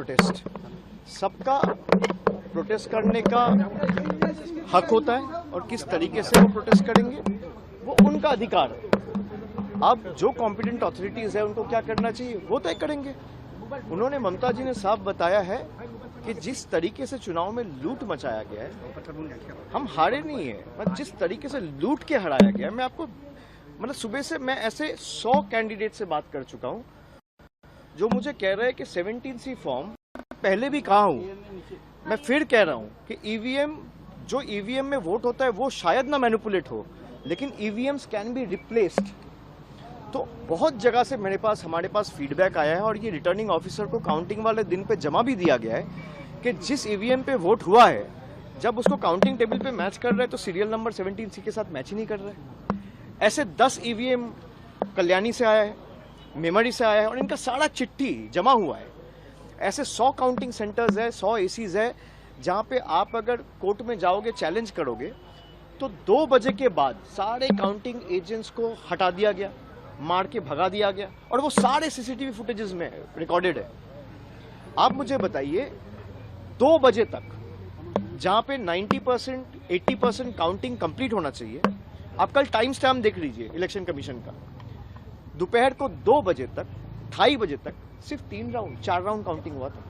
Protest, सबका protest करने का हक होता है और किस तरीके से वो प्रोटेस्ट करेंगे वो उनका अधिकार है। अब जो कॉम्पिटेंट अथॉरिटीज है उनको क्या करना चाहिए वो तय करेंगे। उन्होंने, ममता जी ने साफ बताया है कि जिस तरीके से चुनाव में लूट मचाया गया है, हम हारे नहीं है, पर जिस तरीके से लूट के हराया गया है, मैं आपको मतलब सुबह से मैं ऐसे 100 कैंडिडेट से बात कर चुका हूं जो मुझे कह रहे हैं कि 17C फॉर्म पहले भी कहा हूं, मैं फिर कह रहा हूं कि ईवीएम, जो ईवीएम में वोट होता है वो शायद ना मैनिपुलेट हो, लेकिन ईवीएम्स कैन बी रिप्लेस्ड। तो बहुत जगह से हमारे पास फीडबैक आया है और ये रिटर्निंग ऑफिसर को काउंटिंग वाले दिन पे जमा भी दिया गया है कि जिस ईवीएम पे वोट हुआ है, जब उसको काउंटिंग टेबल पे मैच कर रहे हैं तो सीरियल नंबर 17C के साथ मैच ही नहीं कर रहे। ऐसे 10 ईवीएम कल्याणी से आया है, मेमोरी से आया है और इनका सारा चिट्ठी जमा हुआ है। ऐसे 100 काउंटिंग सेंटर्स है, 100 एसीज है, जहां पे आप अगर कोर्ट में जाओगे, चैलेंज करोगे तो 2 बजे के बाद सारे काउंटिंग एजेंट्स को हटा दिया गया, मार के भगा दिया गया और वो सारे सीसीटीवी फुटेजेस में रिकॉर्डेड है। आप मुझे बताइए 2 बजे तक जहां पे 90% 80% काउंटिंग कंप्लीट होना चाहिए, आप कल टाइम स्टैम्प देख लीजिए इलेक्शन कमीशन का, दोपहर को 2 बजे तक, 2:30 बजे तक सिर्फ 3 राउंड 4 राउंड काउंटिंग हुआ था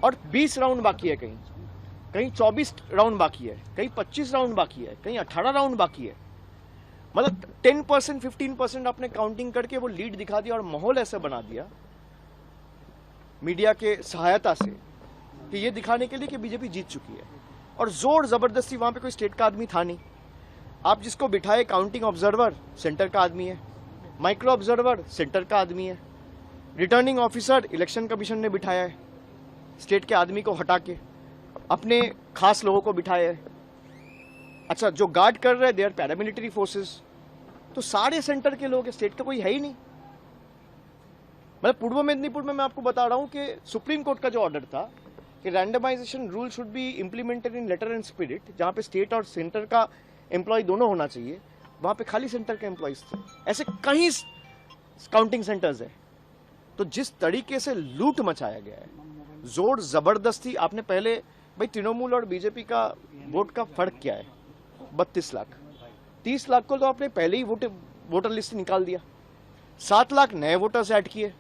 और 20 राउंड बाकी है, कहीं 24 राउंड बाकी है, कहीं 25 राउंड बाकी है, कहीं 18 राउंड बाकी है। मतलब 10% 15% आपने काउंटिंग करके वो लीड दिखा दिया और माहौल ऐसा बना दिया मीडिया के सहायता से कि ये दिखाने के लिए कि बीजेपी जीत चुकी है। और जोर जबरदस्ती, वहां पे कोई स्टेट का आदमी था नहीं। आप जिसको बिठाए काउंटिंग ऑब्जर्वर सेंटर का आदमी है, माइक्रो ऑब्जर्वर सेंटर का आदमी है, रिटर्निंग ऑफिसर इलेक्शन कमीशन ने बिठाया है, स्टेट के आदमी को हटा के अपने खास लोगों को बिठाया है। अच्छा, जो गार्ड कर रहे हैं दे आर पैरामिलिट्री फोर्सेस, तो सारे सेंटर के लोग, स्टेट का कोई है ही नहीं। मतलब पूर्व मेदिनीपुर में मैं आपको बता रहा हूं कि सुप्रीम कोर्ट का जो ऑर्डर था कि randomization rule should be implemented in letter and spirit, जहां पे स्टेट और सेंटर का एम्प्लॉय दोनों होना चाहिए, वहां पे खाली सेंटर के एम्प्लॉयज थे। ऐसे कई काउंटिंग सेंटर्स है। तो जिस तरीके से लूट मचाया गया है, जोर जबरदस्ती, आपने पहले भाई तृणमूल और बीजेपी का वोट का फर्क क्या है, 32 लाख, 30 लाख को तो आपने पहले ही वोटर लिस्ट से निकाल दिया, 7 लाख नए वोटर्स ऐड किए,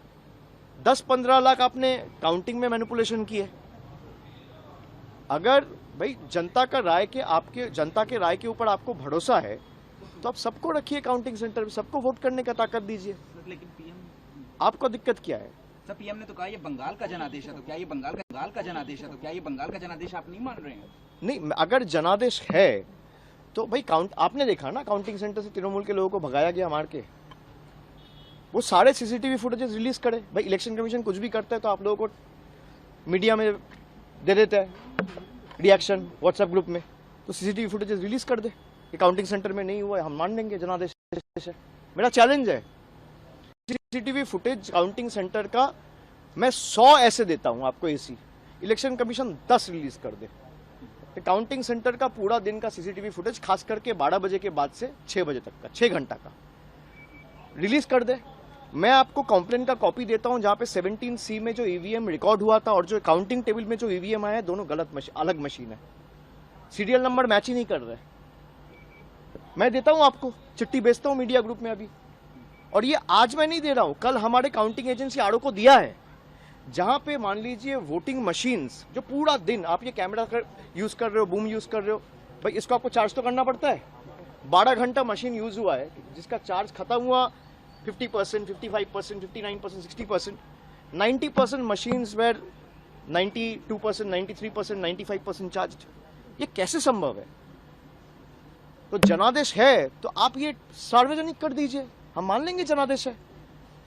10-15 लाख आपने काउंटिंग में मैनिपुलेशन किए। अगर भाई जनता के राय के ऊपर आपको भरोसा है तो आप सबको रखिए काउंटिंग सेंटर में, सबको वोट करने का ताकत दीजिए। लेकिन पीएम, आपको दिक्कत क्या है? सर पीएम ने तो कहा ये बंगाल का जनादेश है, तो क्या ये बंगाल का जनादेश है, तो क्या ये बंगाल का जनादेश आप नहीं मान रहे हैं? नहीं, अगर जनादेश है तो भाई आपने देखा ना, काउंटिंग सेंटर से तृणमूल के लोगों को भगाया गया मार के, वो सारे सीसीटीवी फुटेजेस रिलीज करे। भाई इलेक्शन कमीशन कुछ भी करता है तो आप लोगों को मीडिया में दे देता है रिएक्शन व्हाट्सएप ग्रुप में, तो सीसीटीवी फुटेजेस रिलीज कर दे कि काउंटिंग सेंटर में नहीं हुआ है, हम मान लेंगे जनादेश है। मेरा चैलेंज है, सीसीटीवी फुटेज काउंटिंग सेंटर का मैं 100 ऐसे देता हूं आपको एसी, इलेक्शन कमीशन 10 रिलीज कर दे। काउंटिंग सेंटर का पूरा दिन का सीसीटीवी फुटेज, खास करके 12 बजे के बाद से 6 बजे तक का, 6 घंटा का रिलीज कर दे। मैं आपको कंप्लेंट का कॉपी देता हूं जहां पे 17C में जो ईवीएम रिकॉर्ड हुआ था और जो काउंटिंग टेबल में जो ईवीएम आया है, दोनों अलग मशीन है, सीरियल नंबर मैच ही नहीं कर रहे। मैं देता हूं आपको, चिट्ठी भेजता हूं मीडिया ग्रुप में अभी। और ये आज मैं नहीं दे रहा हूं, कल हमारे काउंटिंग एजेंसी आरओ को दिया है, जहां पे मान लीजिए वोटिंग मशीन्स जो पूरा दिन आप ये कैमरा यूज कर रहे हो, बूम यूज कर रहे हो, भाई इसको आपको चार्ज तो करना पड़ता है। 12 घंटा मशीन यूज हुआ है, जिसका चार्ज खत्म हुआ 50%, 55%, 59%, 60%, 90% मशीन्स वेर 92%, 93%, 95% चार्ज्ड। ये कैसे संभव है? तो जनादेश है तो आप ये सार्वजनिक कर दीजिए, हम मान लेंगे जनादेश है।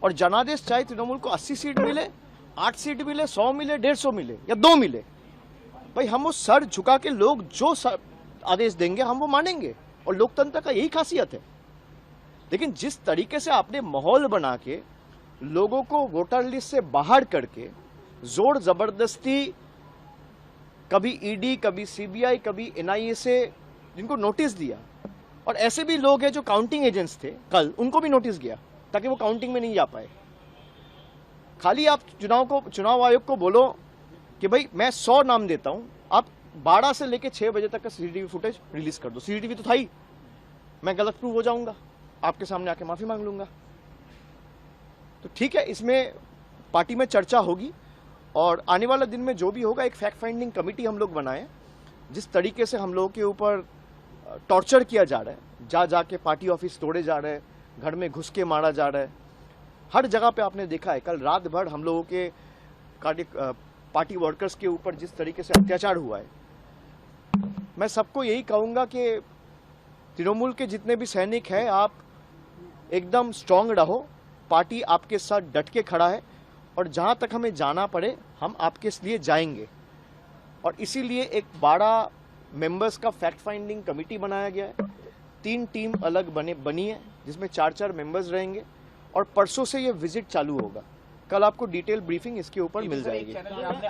और जनादेश चाहे तृणमूल को 80 सीट मिले, 8 सीट मिले, 100 मिले, 150 मिले या 2 मिले, भाई हम वो सर झुका के लोग जो आदेश देंगे हम वो मानेंगे, और लोकतंत्र का यही खासियत है। लेकिन जिस तरीके से आपने माहौल बना के लोगों को वोटर लिस्ट से बाहर करके जोर जबरदस्ती, कभी ईडी, कभी सीबीआई, कभी एनआईए से जिनको नोटिस दिया, और ऐसे भी लोग हैं जो काउंटिंग एजेंट्स थे कल, उनको भी नोटिस गया ताकि वो काउंटिंग में नहीं जा पाए। खाली आप चुनाव आयोग को बोलो कि भाई मैं 100 नाम देता हूं, आप 12 से लेके 6 बजे तक का सीसीटीवी फुटेज रिलीज कर दो। सीसीटीवी तो था ही, मैं गलत प्रूव हो जाऊंगा, आपके सामने आके माफी मांग लूंगा। तो ठीक है, इसमें पार्टी में चर्चा होगी और आने वाला दिन में जो भी होगा एक फैक्ट फाइंडिंग कमेटी हम लोग बनाए। जिस तरीके से हम लोगों के ऊपर टॉर्चर किया जा रहा है, जा जाके पार्टी ऑफिस तोड़े जा रहे हैं, घर में घुस के मारा जा रहा है, हर जगह पे आपने देखा है। कल रात भर हम लोगों के पार्टी वर्कर्स के ऊपर जिस तरीके से अत्याचार हुआ है, मैं सबको यही कहूंगा कि तृणमूल के जितने भी सैनिक हैं, आप एकदम स्ट्रांग रहो, पार्टी आपके साथ डट के खड़ा है और जहां तक हमें जाना पड़े हम आपके लिए जाएंगे। और इसीलिए एक 12 मेंबर्स का फैक्ट फाइंडिंग कमेटी बनाया गया है। 3 टीम अलग बनी है जिसमें 4-4 मेंबर्स रहेंगे और परसों से ये विजिट चालू होगा। कल आपको डिटेल ब्रीफिंग इसके ऊपर मिल जाएगी। आपने